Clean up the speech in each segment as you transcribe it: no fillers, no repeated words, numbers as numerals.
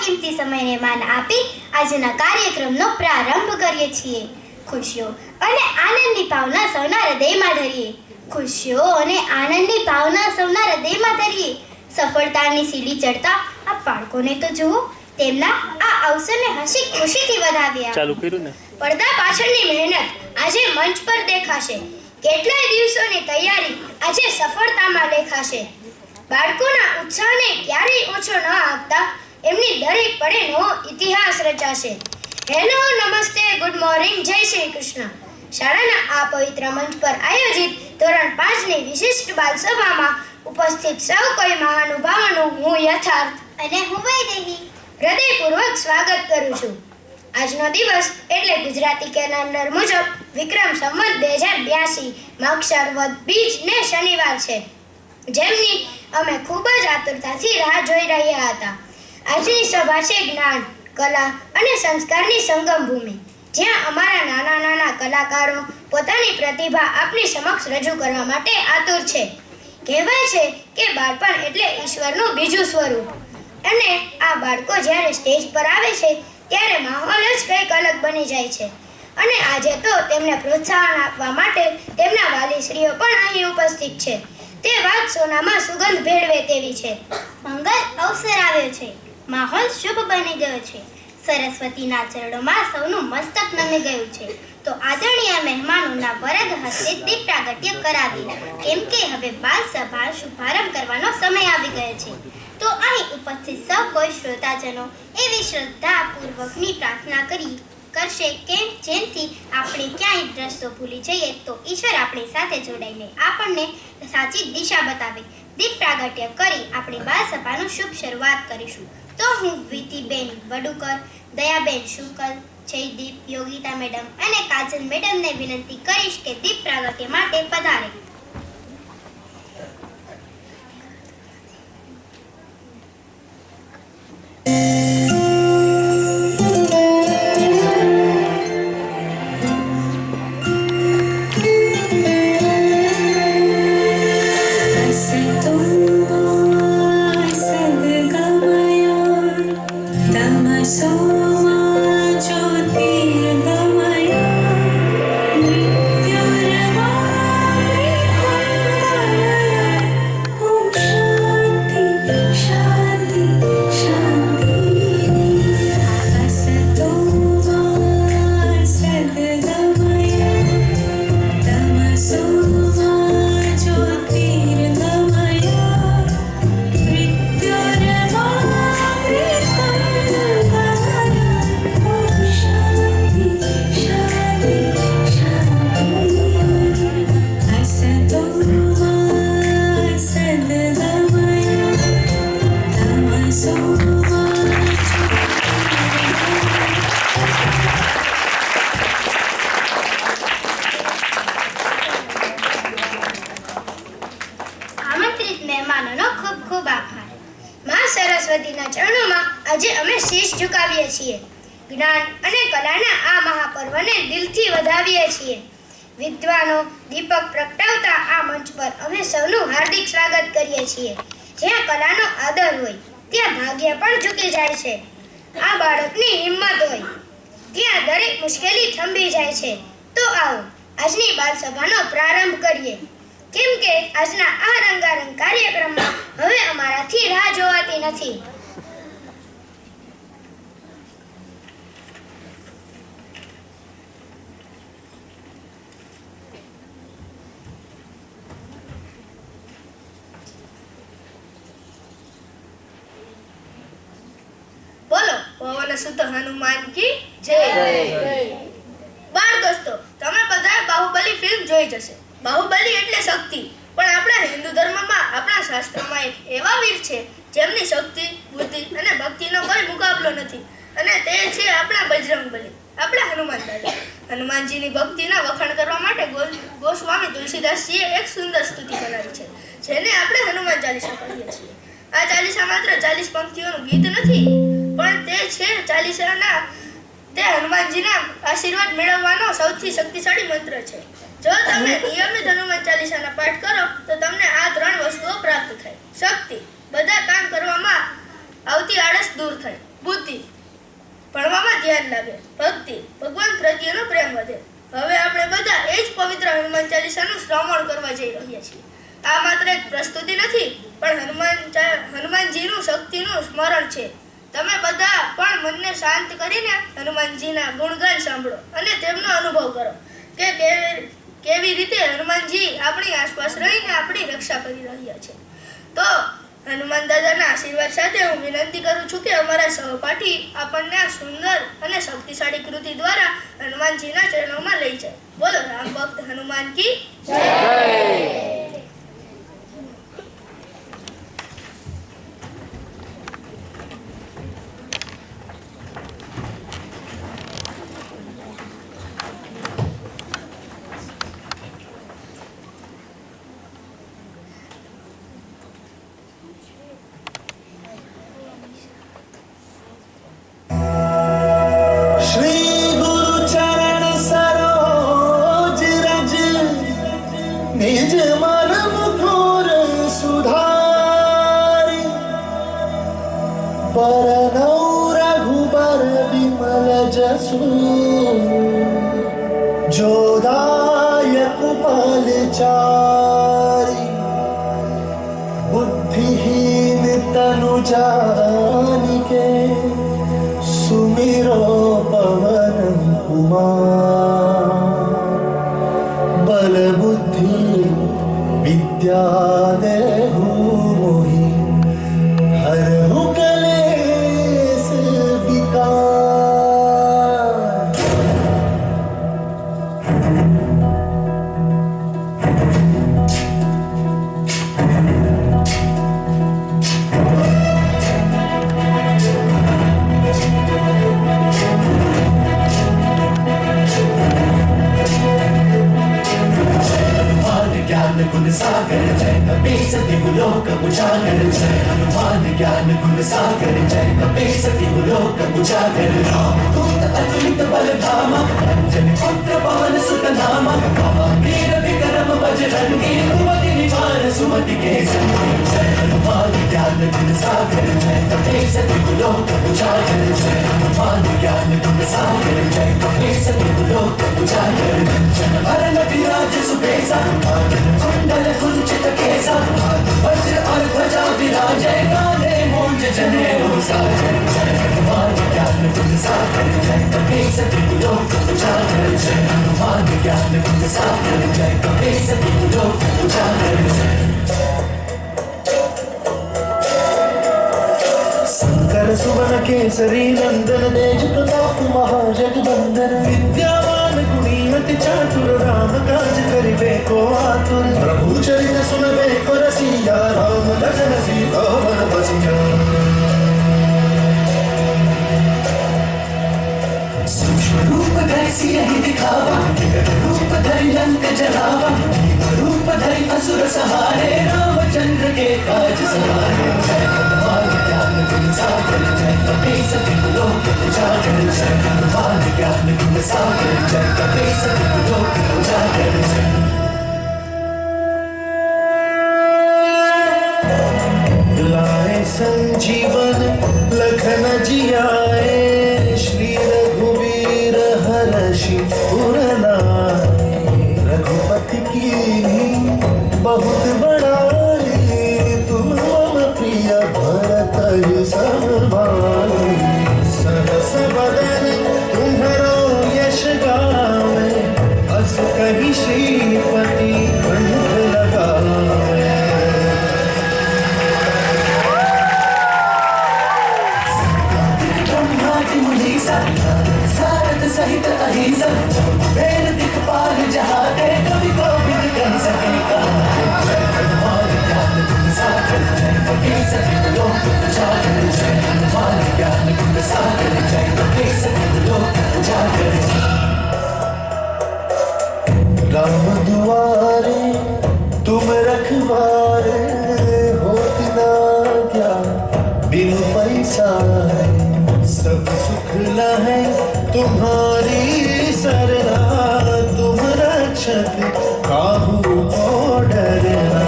કિંમતી સમયને માન આપી આજના કાર્યક્રમનો પ્રારંભ કરીએ છીએ. ખુશીઓ અને આનંદની ભાવના સૌના હૃદયમાં ધરીએ. ખુશીઓ અને આનંદની ભાવના સૌના હૃદયમાં ધરીએ. સફળતાની સીડી ચડતા આ બાળકોને તો જુઓ, તેમના આ અવસરને હસી ખુશીથી વધાવ્યા. ચાલુ કર્યું ને. પડદા પાછળની મહેનત આજે મંચ પર દેખાશે. કેટલાય દિવસોની તૈયારી આજે સફળતામાં દેખાશે. બાળકોના ઉત્સાહને ક્યારેય ઓછો ન આપતા એમની દરેક પળેનો ઇતિહાસ રચાશે. હેલો, નમસ્તે, ગુડ મોર્નિંગ, જય શ્રી કૃષ્ણ. શાળાના આ પવિત્ર મંચ પર આયોજિત ધોરણ 5ની વિશિષ્ટ બાલ સભામાં ઉપસ્થિત સૌ કોઈ મહાનુભાવોનું હું યથાર્થ અને હું વૈદેહી હૃદયપૂર્વક સ્વાગત કરું છું. આજનો દિવસ એટલે ગુજરાતી કેલેન્ડર મુજબ વિક્રમ સંવત 2082 માગશર વદ બીજ ને શનિવાર છે, જેમની અમે ખૂબ જ આતુરતાથી રાહ જોઈ રહ્યા હતા. આજની સભા છે જ્ઞાન, કલા અને સંસ્કારની સંગમ ભૂમિ, જ્યાં અમારા નાના નાના કલાકારો પોતાની પ્રતિભા આપની સમક્ષ રજૂ કરવા માટે આતુર છે. કહેવાય છે કે બાળપણ એટલે ઈશ્વરનું બીજું સ્વરૂપ, અને આ બાળકો જ્યારે સ્ટેજ પર આવે છે ત્યારે માહોલ જ કંઈક અલગ બની જાય છે. અને આજે તો તેમને પ્રોત્સાહન આપવા માટે તેમના વાલીશ્રીઓ પણ અહીં ઉપસ્થિત છે. તે વાત સોનામાં સુગંધ ભેળવે તેવી છે. મંગલ અવસર આવ્યો છે, માહોલ શુભ બની ગયો છે. સરસ્વતીના ચરણોમાં સૌનું મસ્તક નમી ગયું છે. તો આદરણીય મહેમાનોના વરદ હસ્તે દીપ પ્રાગટ્ય કરાવી, કેમ કે હવે બાલ સભા શુભારંભ કરવાનો સમય આવી ગયો છે. તો અહીં ઉપસ્થિત સૌ કોઈ શ્રોતાજનો એવી શ્રદ્ધાપૂર્વકની પ્રાર્થના કરશે કે જેથી આપણે ક્યાંય રસ્તો ભૂલી જઈએ તો ઈશ્વર આપણી સાથે જોડાઈને આપણને સાચી દિશા બતાવે. દીપ પ્રાગટ્ય કરી આપણે બાલ સભાનું શુભ શરૂઆત કરીશું. તો હું વિતિબેન વડુકર, દયાબેન શુકલ, જયદીપ, યોગિતા મેડમ અને કાજલ મેડમને વિનંતી કરીશ કે દીપ પ્રાગટ્ય માટે પધારે. સરસ્વતીના ચરણોમાં આજે અમે શીશ ઝુકાવીએ છીએ. જ્ઞાન અને કલાના આ મહાપર્વને દિલથી વધાવીએ છીએ. વિદ્વાનો દીપક પ્રગટાવતા આ મંચ પર અમે સૌનું હાર્દિક સ્વાગત કરીએ છીએ. જ્યાં કલાનો આદર હોય ત્યાં ભાગ્ય પણ ઝૂકી જાય છે. આ બાળકની હિંમત હોય ત્યાં દરેક મુશ્કેલી થંભી જાય છે. તો આવો આજની બાલ સભાનો પ્રારંભ કરીએ, કેમ કે આજના આ રંગારંગ કાર્યક્રમમાં હવે અમારાથી રાહ જોવાતી નથી. બોલો પવન સુત હનુમાન કી જય. બાળ દોસ્તો, તમે બધા બાહુબલી ફિલ્મ જોઈ જશે. બાહુબલી એટલે શક્તિ, પણ આપણા હિન્દુ ધર્મમાં આપણા શાસ્ત્રોમાં એક એવા વીર છે જેમની શક્તિ, બુદ્ધિ અને ભક્તિનો કોઈ મુકાબલો નથી, અને તે છે આપણા બજરંગબલી, આપણા હનુમાન દાદા. હનુમાનજીની ભક્તિના વખાણ કરવા માટે ગોસ્વામી તુલસીદાસજીએ એક સુંદર સ્તુતિ બનાવી છે, જેને આપણે હનુમાન ચાલીસા કહીએ છીએ. આ ચાલીસા માત્ર 40 પંક્તિઓનું ગીત નથી, પણ તે છે ચાલીસાના તે હનુમાનજીના આશીર્વાદ મેળવવાનો સૌથી શક્તિશાળી મંત્ર છે. જો તમે નિયમિત હનુમાન ચાલીસાના પાઠ કરો તો તમને આ 3 વસ્તુઓ પ્રાપ્ત થાય. શક્તિ, બધા કામ કરવામાં આવતી આળસ દૂર થાય. બુદ્ધિ, ભણવામાં ધ્યાન લાગે, ભક્તિ, ભગવાન પ્રત્યેનો પ્રેમ વધે. હવે આપણે બધા એ જ પવિત્ર હનુમાન ચાલીસાનું શ્રવણ કરવા જઈ રહ્યા છીએ. આ માત્ર એક પ્રસ્તુતિ નથી, પણ હનુમાનજીનું શક્તિનું સ્મરણ છે. તમે બધા પણ મનને શાંત કરીને હનુમાનજીના ગુણગાન સાંભળો અને તેમનો અનુભવ કરો કે કેવી રીતે હનુમાનજી આપણી આસપાસ રહીને આપણી રક્ષા કરી રહ્યા છે. તો હનુમાન દાદાના આશીર્વાદ સાથે હું વિનંતી કરું છું કે અમારા સહપાઠી આપણને આ સુંદર અને શક્તિશાળી કૃતિ દ્વારા હનુમાનજીના ચરણોમાં લઈ જાય. બોલો રામ ભક્ત હનુમાન કી જય. जोदायक पालचारी बुद्धिहीन तनु जानिके सुमिरो पवन कुमार बल बुद्धि विद्या देहु मोहि हरहु कलेश विकार. गुण सागर जय कपीसति लोक उजागर जय हनुमान ज्ञान गुण सागर जय कपीसति लोक उजागर. राम दूत अतुलित बल धामा अंजन पुत्र पवन सुत नामा वीर विक्रम बजरंगी कुमति निवार सुमति के संगी. जय हनुमान ज्ञान गुण सागर जय कपीसति लोक उजागर जय हनुमान ज्ञान गुण सागर जय कपीसति लोक उजागर. जन भरन विराज सुबेसा कुंडल कुंचित केसा वज्र और ध्वजा विराजे कांधे मूंज जनेऊ साजे. जय हनुमान ज्ञान गुण सागर जय कपीसति लोक उजागर जय हनुमान ज्ञान गुण सागर जय कपीसति लोक उजागर. शंकर सुवन केसरी नंदन तेज प्रताप महाजगबंदन विद्यावान गुणी अति चातुर राम काज करिबे को आतुर. प्रभु चरित सुनबे को रसिया राम लखन सीता वन बसिया. सूक्ष्म रूप धरि सियहि दिखावा विकट रूप धरि लंक जलावा रूप धरि असुर सहारे रामचंद्र के काज सवारे. जय हनुमान ज्ञान गुण सागर जय कपीसति लोक उजागर जय हनुमान ज्ञान गुण सागर जय कपीसति लोक उजागर. लाए संजीवन लखन जियाए श्री रघुवीर हर्षि उर लाए. रघुपति की बहुत बड़ाई तुम मम प्रिय भरत सब भाई. सहस बदन तुम्हरो यश गावे अस कहि श्रीपति कंठ लगावे. सारथ सहित अहिंसा वेद दिखपाल जहाते कवि कोविद कह सके कहा. जय हनुमान ज्ञान गुण सागर जय कपीसति लोक उजागर जय हनुमान ज्ञान गुण सागर जय कपीसति लोक उजागर. राम दुआरे तुम रखवारे होत ना क्या बिनु पैसारे. सब सुख लहै तुम्हारी सरना तुम रक्षक काहू को डरना.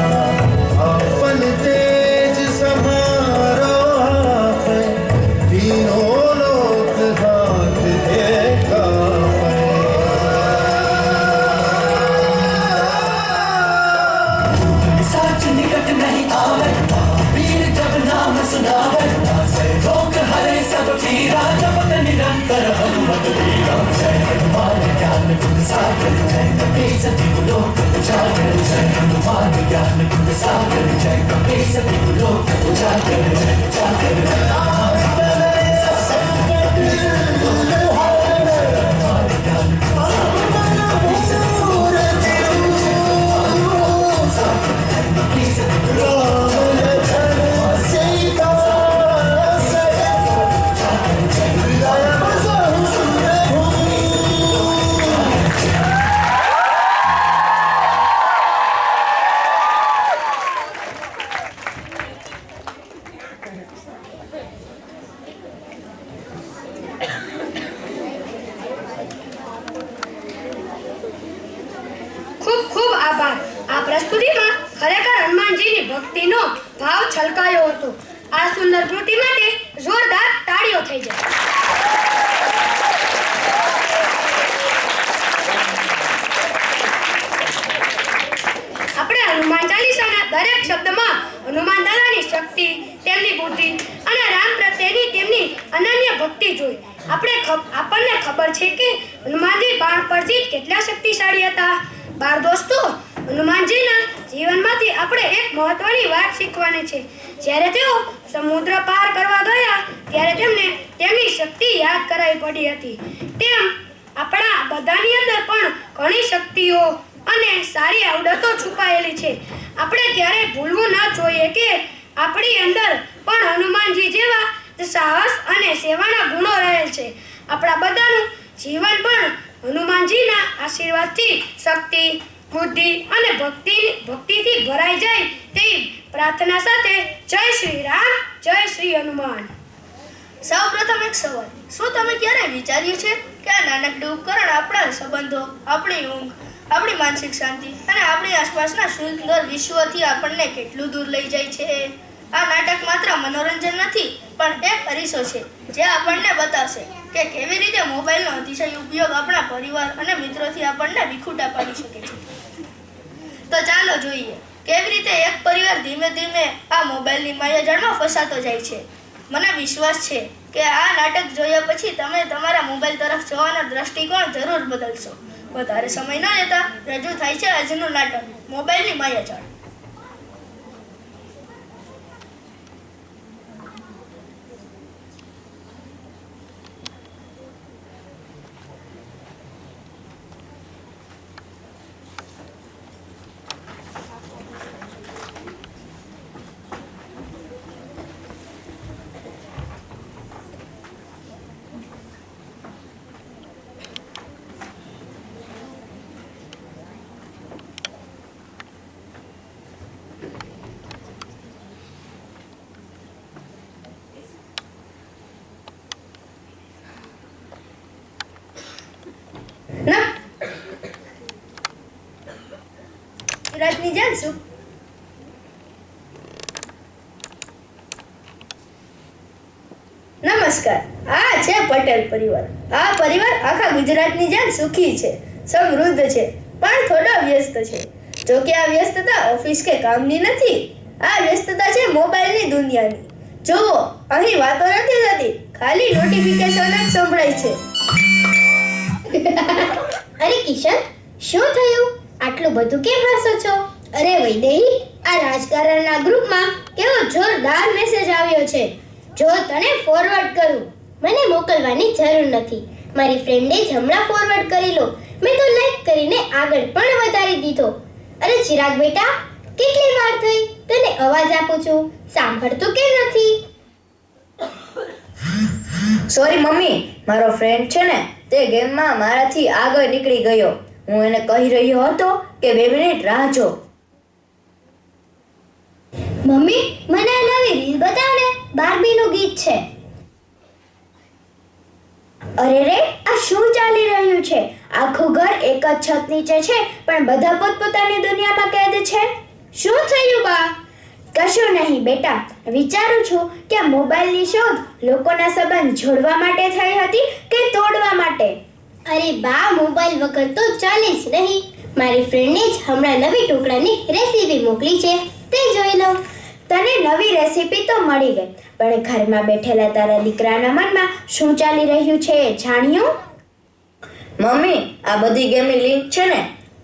आपन तेज समारो आप तीनों सती लोक उजागर जय हनुमान ज्ञान गुण सागर जय कपे सती लोक उजागर जय उजागर ખૂબ ખૂબ આભાર. આ પ્રસ્તુતિમાં ખરેખર હનુમાનજીની ભક્તિનો ભાવ છલકાયો હતો. આ સુંદર કૃતિ માટે જોરદાર તાળીઓ થઈ જાય. આપણે હનુમાન ચાલીસાના દરેક શબ્દમાં હનુમાન દાદાની શક્તિ, તેમની બુદ્ધિ અને રામ પ્રત્યેની તેમની અનન્ય ભક્તિ જોઈ. આપણને ખબર છે કે હનુમાનજી બાળપણથી જ કેટલા શક્તિશાળી હતા. બાળ દોસ્તો, હનુમાનજીના જીવનમાંથી આપણે એક મહત્વની વાત શીખવાની છે. જ્યારે તેઓ સમુદ્ર પાર કરવા ગયા ત્યારે તેમને તેમની શક્તિ યાદ કરાવી પડી હતી. તેમ આપણા બધાની અંદર પણ ઘણી શક્તિઓ અને સારી આવડતો છુપાયેલી છે. આપણે ક્યારેય ભૂલવું ન જોઈએ કે આપણી અંદર પણ હનુમાનજી જેવા સાહસ અને સેવાના ગુણો રહેલ છે. આપણા બધાનું જીવન પણ હનુમાનજીના આશીર્વાદથી શક્તિ, બુદ્ધિ અને ભક્તિથી ભરાઈ જાય તેવી પ્રાર્થના સાથે જય શ્રી રામ, જય શ્રી હનુમાન. સૌપ્રથમ એક સવાલ, શું તમે ક્યારેય વિચાર્યું છે કે આ નાનકડું ઉપકરણ આપણા સંબંધો, આપણી ઊંઘ, આપણી માનસિક શાંતિ અને આપણી આસપાસના સુંદર વિશ્વથી આપણને કેટલું દૂર લઈ જાય છે? આ નાટક માત્ર મનોરંજન નથી, પણ એક અરીસો છે જે આપણને બતાવશે કે કેવી રીતે મોબાઈલનો અતિશય ઉપયોગ આપણા પરિવાર અને મિત્રોથી આપણને વિખૂટા પાડી શકે છે. તો ચાલો જોઈએ કેવી રીતે એક પરિવાર ધીમે ધીમે આ મોબાઈલની માયાજાળમાં ફસાતો જાય છે. મને વિશ્વાસ છે કે આ નાટક જોયા પછી તમે તમારા મોબાઈલ તરફ જોવાનો દ્રષ્ટિકોણ જરૂર બદલશો. વધારે સમય ન લેતા રજૂ થાય છે આજનું નાટક મોબાઈલની માયાજાળ. ગુજરાતની જેમ સુખ નમસ્કાર, આ છે પટેલ પરિવાર. આ પરિવાર આખા ગુજરાતની જેમ સુખી છે, સમૃદ્ધ છે, પણ થોડો વ્યસ્ત છે. જો કે આ વ્યસ્તતા ઓફિસ કે કામની નથી, આ વ્યસ્તતા છે મોબાઈલની દુનિયાની. જુઓ, અહીં વાતો નથી થતી, ખાલી નોટિફિકેશન જ સંભળાય છે. અરે કિશન, શું થયું? આટલું બધું કેમ હસો છો? અરે વૈદેહી, આ રાજકારણના ગ્રુપમાં કેવો જોરદાર મેસેજ આવ્યો છે. જો તને ફોરવર્ડ કરું. મને મોકલવાની જરૂર નથી, મારી ફ્રેન્ડે જ હમણાં ફોરવર્ડ કરી લો. મેં તો લાઈક કરીને આગળ પણ વધારી દીધો. અરે ચિરાગ બેટા, કેટલી વાર થઈ તને અવાજ આપું છું, સાંભળતું કેમ નથી? સોરી મમ્મી, મારો ફ્રેન્ડ છે ને તે ગેમમાં મારાથી આગળ નીકળી ગયો. હું એને કહી રહ્યો હતો કે 2 મિનિટ રાહ જો. મમ્મી, મને આ નવી રીલ બતાવ ને, બાર્બીનું ગીત છે. અરે રે, આ શું ચાલી રહ્યું છે? આખું ઘર એક જ છત નીચે છે પણ બધા પોતપોતાની દુનિયામાં કેદ છે. શું થયું બા? કશું નહીં બેટા, વિચારું છું કે મોબાઈલની શોધ લોકોના સંબંધ જોડવા માટે થઈ હતી કે તોડવા માટે. અરે બા, મોબાઈલ વગર તો ચાલે જ નહીં. મારી ફ્રેન્ડે જ હમણાં નવી ઢોકળાની રેસીપી મોકલી છે, તે જોઈ લો. તને નવી રેસીપી તો મળી ગઈ, પણ ઘરમાં બેઠેલા તારા દીકરાના મનમાં શું ચાલી રહ્યું છે જાણ્યું? મમ્મી, આ બધી ગેમની લિંક છે ને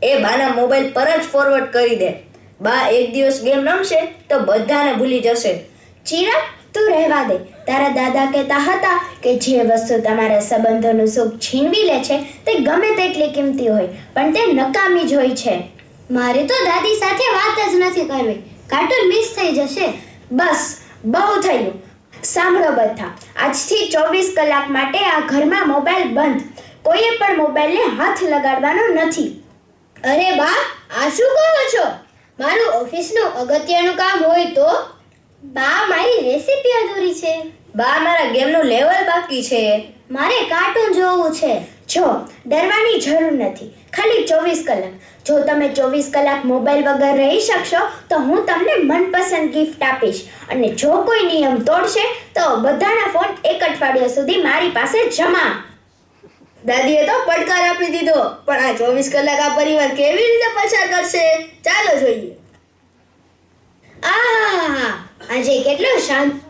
એ બાના મોબાઈલ પર જ ફોરવર્ડ કરી દે. બા એક દિવસ ગેમ રમશે તો બધાને ભૂલી જશે. ચિરાગ, તું રહેવા દે. તારા દાદા કહેતા હતા કે જે વસ્તુ તમારા સંબંધોનું સુખ છીનવી લે છે તે ગમે તેટલી કિંમતી હોય પણ તે નકામી જ હોય છે. મારે તો દાદી સાથે વાત જ નથી કરવી. કાર્ટૂન મિસ થઈ જશે. બસ, બહુ થયું. સાંભળો બધા, આજથી 24 કલાક માટે આ ઘરમાં મોબાઈલ બંધ. કોઈએ પણ મોબાઈલને હાથ લગાડવાનો નથી. અરે બા, આ શું કહો છો? મારું ઓફિસનું અગત્યનું કામ હોય તો? બા, મારી રેસીપી અધૂરી છે. બા, મારા ગેમનું લેવલ બાકી છે. મારે કાર્ટૂન જોવું છે. જો, ડરવાની જરૂર નથી. ખાલી 24 કલાક. જો તમે 24 કલાક મોબાઈલ વગર રહી શકશો તો હું તમને મનપસંદ ગિફ્ટ આપીશ. અને જો કોઈ નિયમ તોડશે તો બધાના ફોન એક અઠવાડિયા સુધી મારી પાસે જમા. દાદીએ તો પડકાર આપી દીધો, પણ આ 24 કલાક આ પરિવાર કેવી રીતે પસાર કરશે? ચાલો જોઈએ. આહાહા, આજે કેટલો શાંત.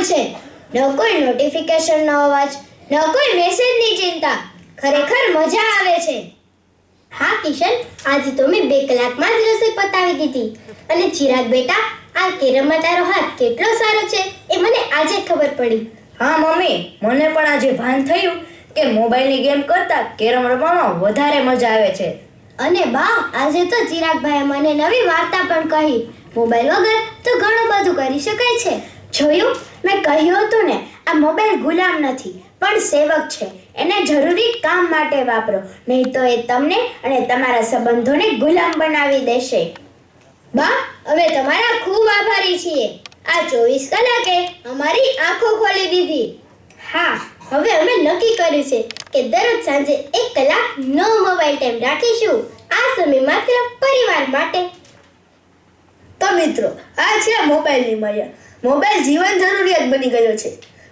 છે. ન કોઈ નોટિફિકેશનનો અવાજ, ન કોઈ મેસેજની ચિંતા. ખરેખર મજા આવે છે. હા કિશન, આજે તો મેં 2 કલાકમાં જ રસોઈ પતાવી દીધી. અને ચિરાગ બેટા, આ કેરમમાં તારો હાથ કેટલો સારો છે એ મને આજે ખબર પડી. હા મમ્મી, મને પણ આજે ભાન થયું કે મોબાઈલની ગેમ કરતા કેરમ રમવામાં વધારે મજા આવે છે. અને બા, આજે તો ચિરાગભાઈએ મને નવી વાર્તા પણ કહી. મોબાઈલ વગર તો ઘણું બધું કરી શકાય છે. જોયું, મેં કહ્યું હતું ને, આ મોબાઈલ ગુલામ નથી પણ સેવક છે. એને જરૂરી કામ માટે વાપરો, નહીં તો એ તમને અને તમારા સંબંધોને ગુલામ બનાવી દેશે. બા, અમે તમારા ખૂબ આભારી છીએ. આ 24 કલાકે અમારી આંખો ખોલી દીધી. હા, હવે અમે નક્કી કર્યું છે કે દરરોજ સાંજે 1 કલાક નો મોબાઈલ ટાઈમ રાખીશું. આ સમય માત્ર પરિવાર માટે. તો મિત્રો, આ છે મોબાઈલની માયા. મોબાઈલ જીવન જરૂરિયાત બની ગયો છે,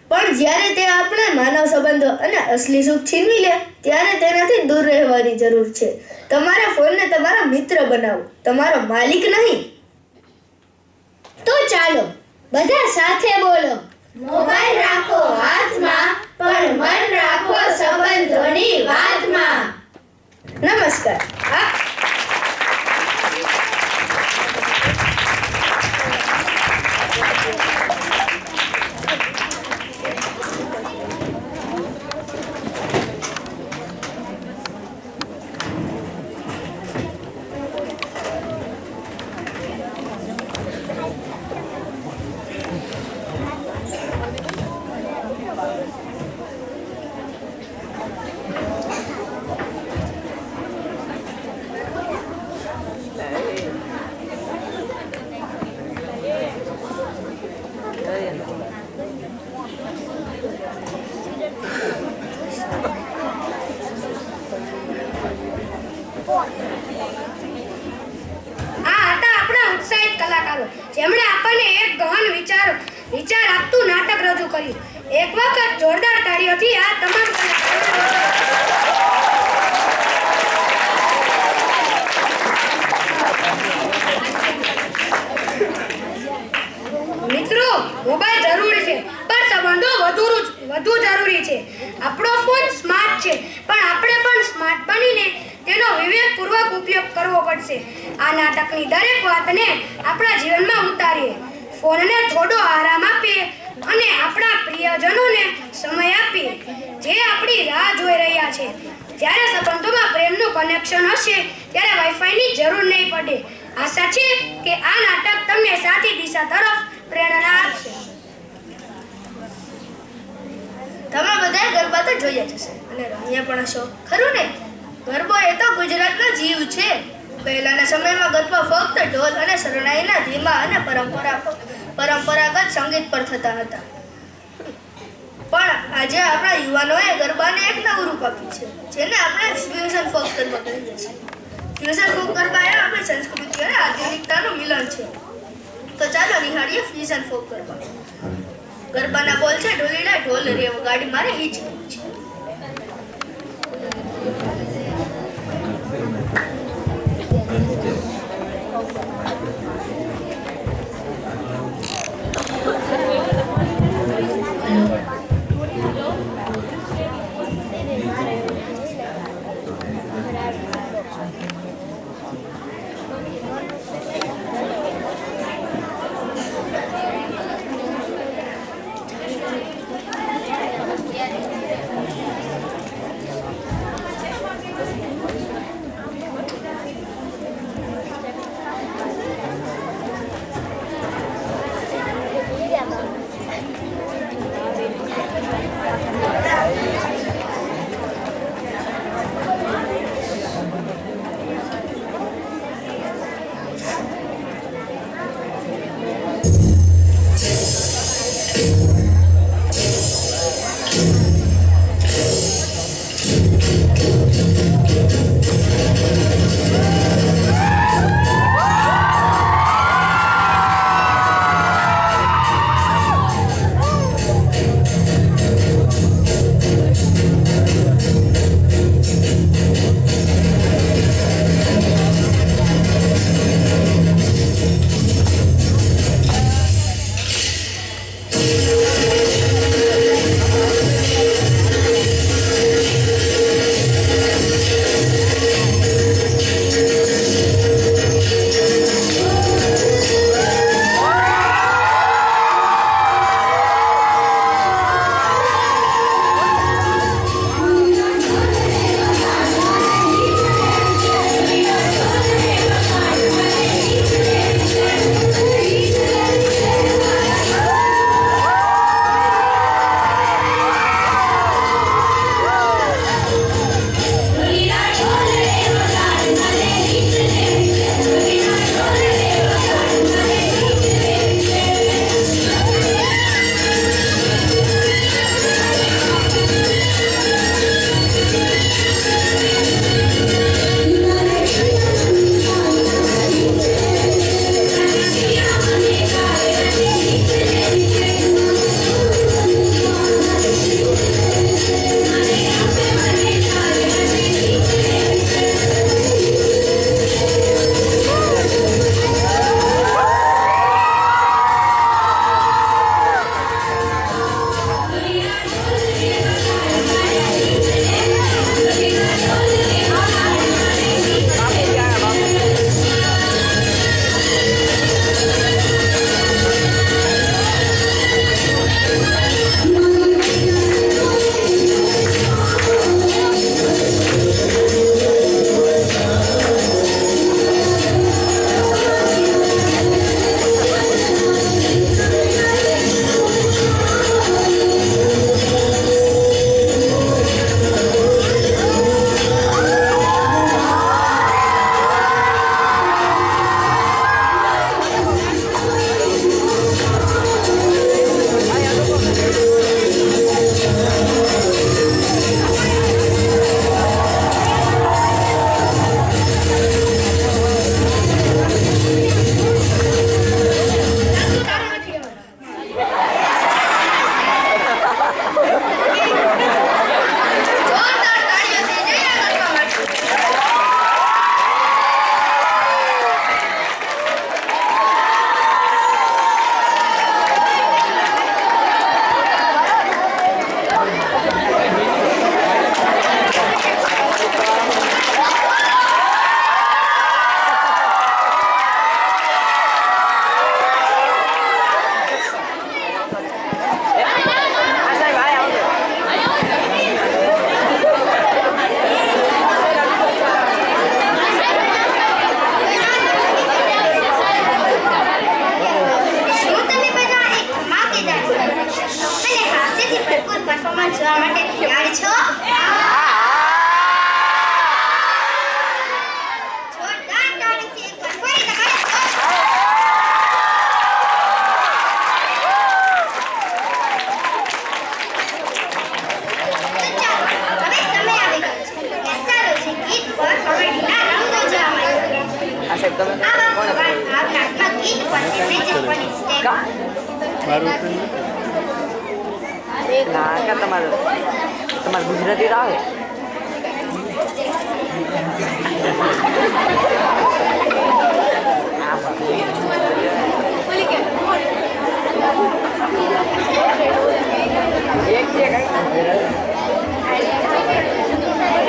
પણ જ્યારે તે આપણા માનવ સંબંધો અને અસલી સુખ છીનવી લે ત્યારે તેનાથી દૂર રહેવાની જરૂર છે. તમારા ફોનને તમારા મિત્ર બનાવો, તમારો માલિક નહીં. તો ચાલો બધા સાથે બોલો, મોબાઈલ રાખો હાથમાં, પણ મન રાખો સંબંધોની વાતમાં. નમસ્કાર. જેમણે આપણને એક ગહન વિચાર આપતું નાટક રજૂ કર્યું. એક વખત જોરદાર તાળીઓથી આ તમામ મિત્રો, મોબાઈલ જરૂરી છે પણ સંબંધો વધુ જરૂરી છે. આપણો ફોન સ્માર્ટ છે પણ આપણે પણ સ્માર્ટ બનીને તેનો વિવેકપૂર્વક ઉપયોગ કરવો પડશે. આ નાટકની દરેક વાતને આપણા જીવનમાં ઉતારીએ. ફોનને થોડો આરામ આપીએ અને આપણા પ્રિયજનોને સમય આપીએ જે આપણી રાહ જોઈ રહ્યા છે. જ્યારે સંબંધોમાં પ્રેમનું કનેક્શન હશે ત્યારે વાઈફાઈની જરૂર નહીં પડે. આશા છે કે આ નાટક તમને સાચી દિશા તરફ પ્રેરણા આપશે. તમે બધા ગરબા તો જોયા જ હશે અને રમ્યા પણ હશો, ખરું ને? ગરબો એ તો ગુજરાતનો જીવ છે. પહેલાના સમયમાં ગરબા ફક્ત ઢોલ અને શરણાઈના ધીમા અને પરંપરાગત સંગીત પર થતા હતા. પણ આજે આપણા યુવાનોએ ગરબાને એક નવું રૂપ આપ્યું છે, જેને આપણે ફ્યુઝન ફોક ગરબા કહીએ છીએ. ફ્યુઝન ફોક ગરબા એ આપણી સંસ્કૃતિ અને આધુનિકતાનું મિલન છે. તો ચાલો નિહાળીએ ફ્યુઝન ફોક ગરબા. ગરબાના બોલ છે ઢોલીડા ઢોલ રે ગાડી મારે હિચ છે. ભરપૂર પરફોર્મન્સ જોવા માટે તૈયાર છો? જોરદાર તાળીથી એકવાર ફરી તમારે તમારે ગુજરાતી આવે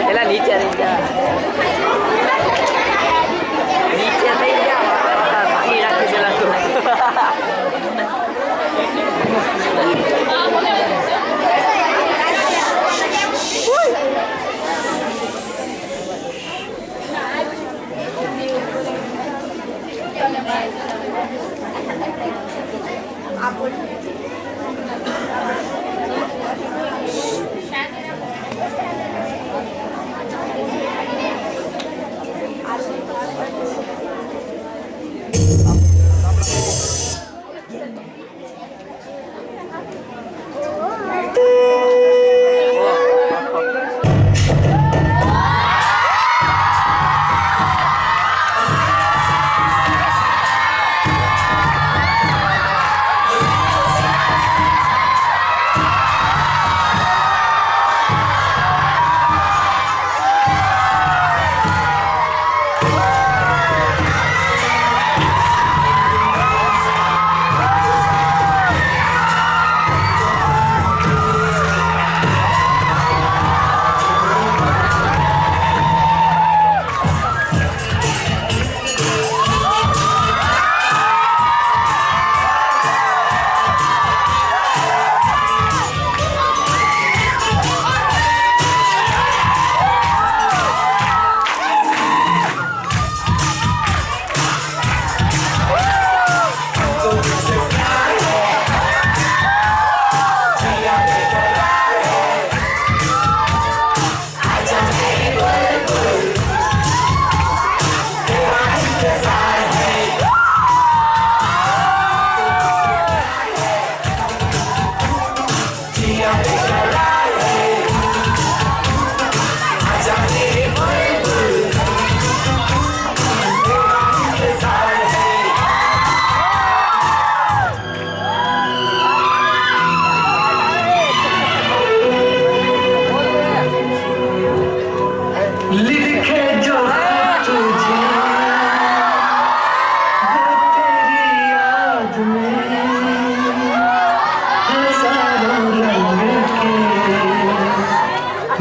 પેલા નીચે રહી ગયા નીચે થઈ ગયા પાણી રાખી પેલા તો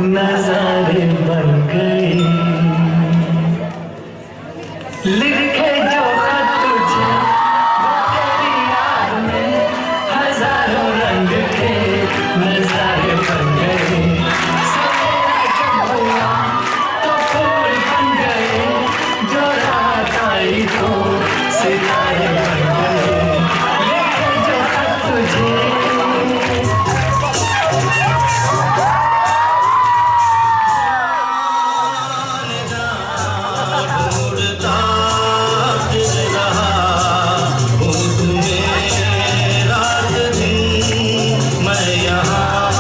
नजारे बन गए लिखे जो खत तुझे वो तेरी याद में हजारों रंग के नजारे बन गए सवेरा जब हुआ तो फूल बन गए जो रात आई तो सितारे बन गए लिखे जो खत तुझे मैं यहाँ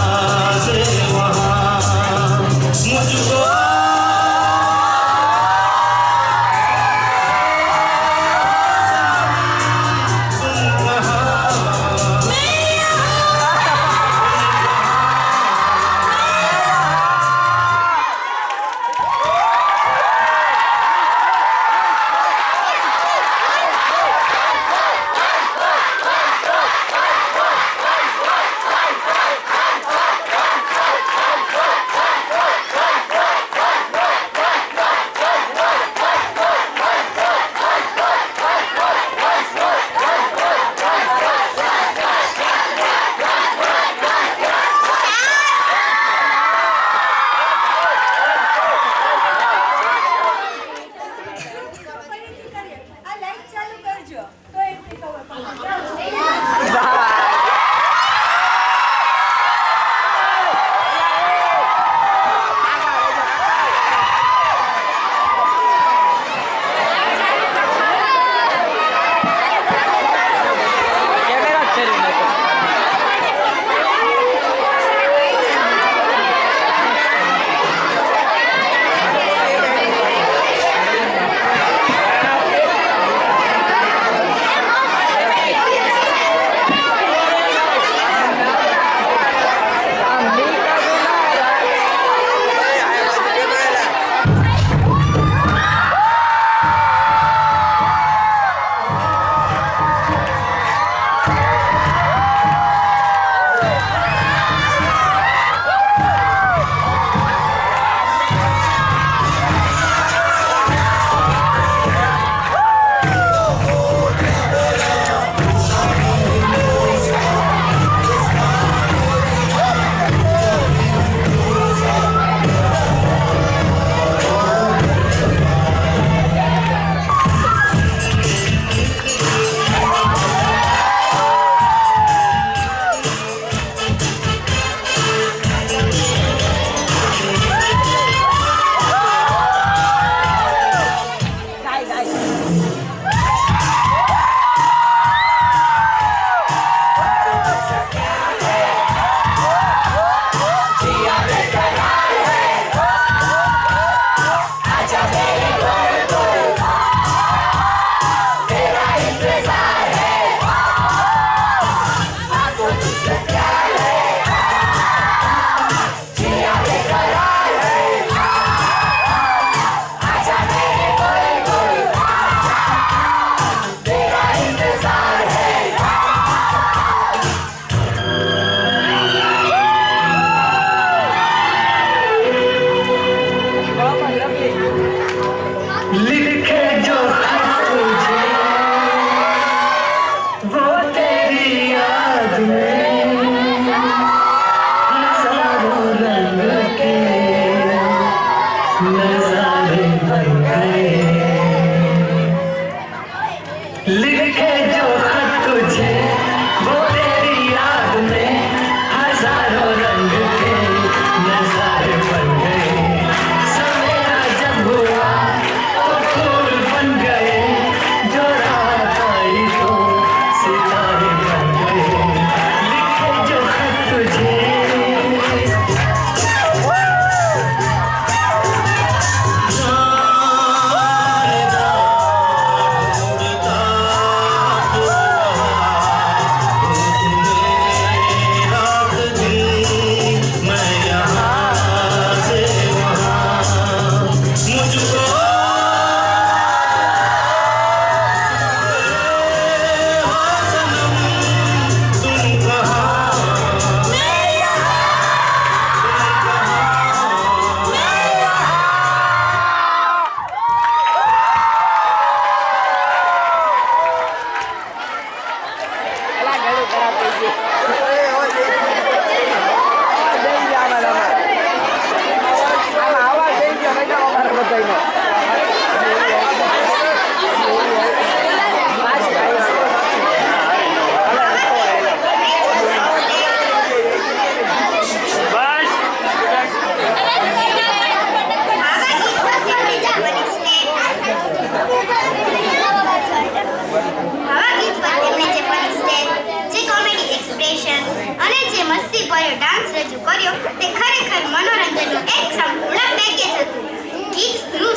મસ્તી ભર્યો ડાન્સ રજૂ કર્યો તે ખરેખર મનોરંજનનો એક સંપૂર્ણ પેકેજ હતું. ગીતનું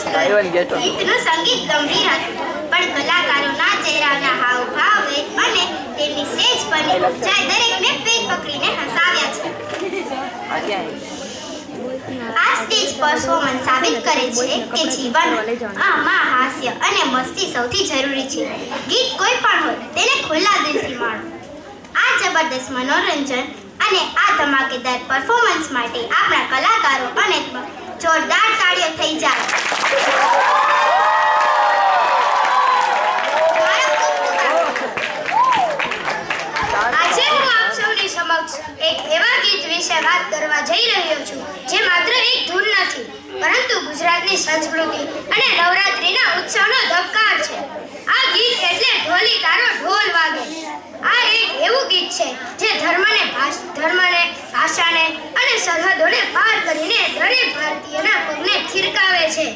સંગીત ગંભીર હતું, પણ કલાકારોના ચહેરાના હાવભાવ અને તેમની સ્ટેજ પરની ઊંચાઈ દરેકને પેટ પકડીને હસાવ્યા છે. આ સ્ટેજ પરફોર્મન્સ સાબિત કરે છે કે જીવનમાં હાસ્ય અને મસ્તી સૌથી જરૂરી છે. ગીત કોઈ પણ હોય તેને ખુલ્લા દિલથી માણો. આ જબરદસ્ત મનોરંજન અને આ ધમાકેદાર પરફોર્મન્સ માટે આપણા કલાકારો અને જોરદાર તાળીઓ થઈ જાય. આજે હું આપ સૌની સમક્ષ એક એવા ગીત વિશે વાત કરવા જઈ રહ્યો છું જે માત્ર એક ધૂન નથી, પરંતુ ગુજરાતની સંસ્કૃતિ અને નવરાત્રીના ઉત્સવનો ધબકાર છે. આ ગીત એટલે ઢોલી તારો ઢોલ વાગે. આ એક એવું ગીત છે જે ધર્મને, ભાષાને અને સરહદોને પાર કરીને દરેક ભારતીયના પગને થિરકાવે છે.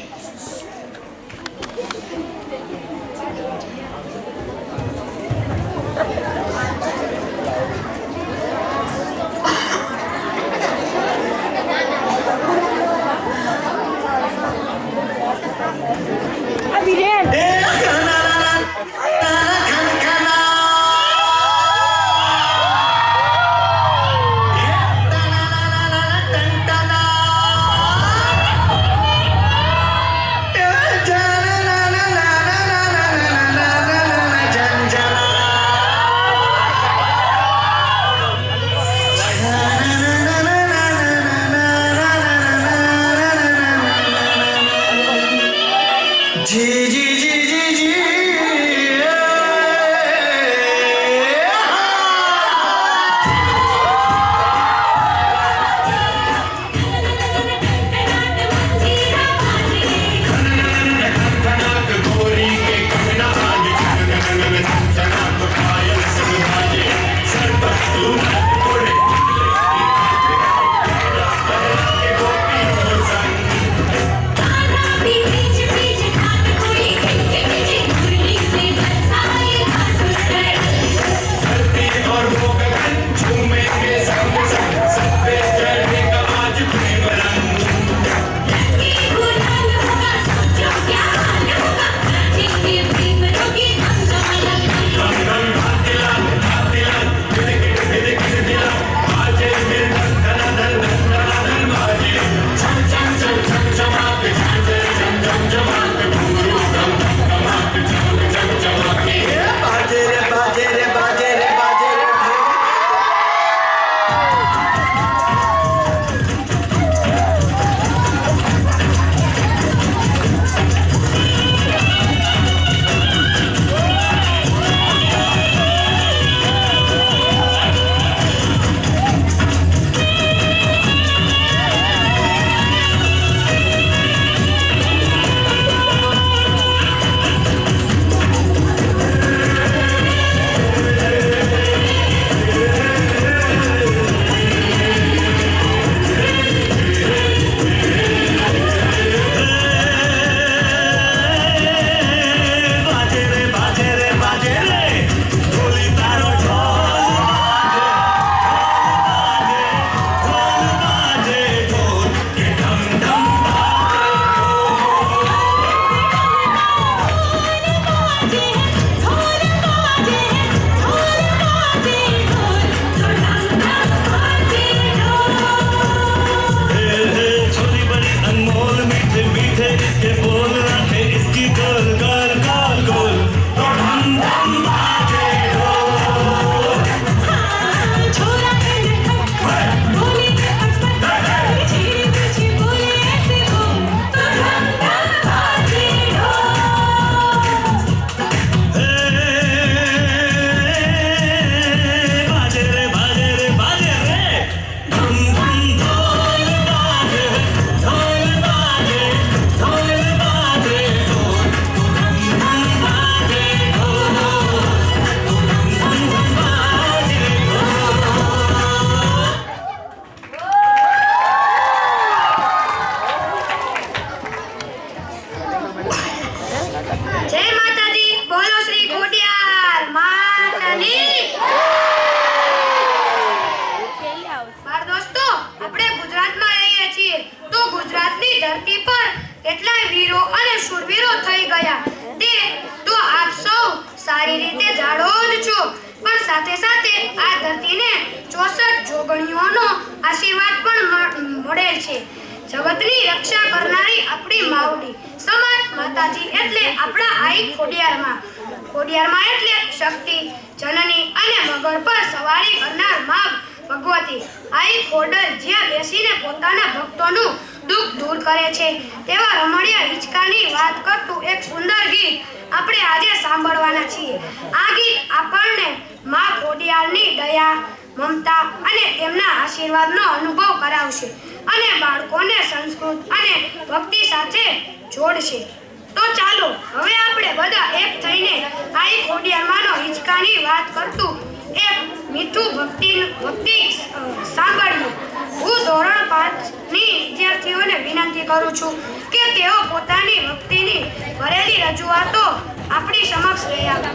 ગયા તે તો આપ સૌ સારી રીતે જાણો જ છો, પણ સાથે સાથે આ ધરતીને 64 જોગણીઓનો આશીર્વાદ પણ મળેલ છે. જગતની રક્ષા કરનારી આપણી માવડી સમાન માતાજી એટલે આપણા આઈ ખોડિયારમાં એટલે શક્તિ જનની અને મગર પર સવારી કરનાર મા ભગવતી. આઈ ખોડલ જ્યાં બેસીને પોતાના ભક્તોનું દુઃખ દૂર કરે છે તેવા રમણીય હિંચકાની વાત કરતું એક સુંદર ગીત આપણે આજે સાંભળવાના છીએ. આ ગીત આપણને મા ખોડિયારની દયા, મમતા અને તેમના આશીર્વાદનો અનુભવ કરાવશે અને બાળકોને સંસ્કૃત અને ભક્તિ સાથે જોડશે. તો ચાલો હવે આપણે બધા એક થઈને આઈ ખોડિયારમાંનો હિંચકાની વાત કરતું એક મીઠું ભક્તિ સાંભળ્યું. હું ધોરણ 5ની વિદ્યાર્થીઓને વિનંતી કરું છું કે તેઓ પોતાની ભક્તિની ભરેલી રજૂઆતો આપણી સમક્ષ લઈ આવે.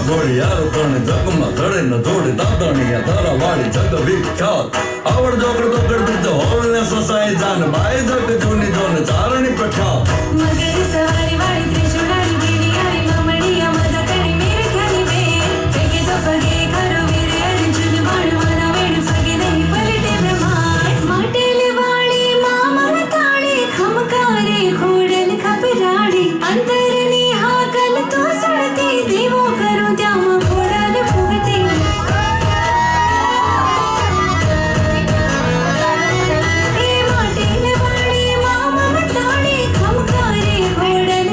ઘોડિયાર પણ જગમાં ધડે ન ધોડે દાદાણીયા તારા વાળી જગ વિખ્યાત આવડ જોગડ દોગડ બીજો હોલને સસાઈ જાન બાઈ જગ જૂની જોન ચારણી પ્રખ્યાત મગર સવારી વાળી ત્રિશુળાની દેવી આવી મમણીયા મદા કરી મેરે ખ્યાલી બેન ફેંકે તો ફગે કરો વીરે અર્જુન માણવાના વેડ ફગે નહીં પલટે બ્રહ્માંડ માટેલે વાળી મામા મતાળી ખમકારે ખોડલ ખપરાડી અંતરની હાકલ તો સુણતી દેવો કરો ત્યાં ખોડલ ફૂગતી એ માટેલે વાળી મામા મતાળી ખમકારે ખોડલ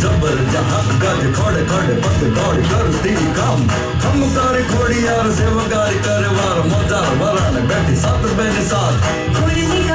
जबर जहां गाज खोड़े खोड़े पग दौड़ी करती काम खमकारी खोड़ी यार सेवकारी करे वार मजार वराने बैठी साथ बेनी साथ फूल निकल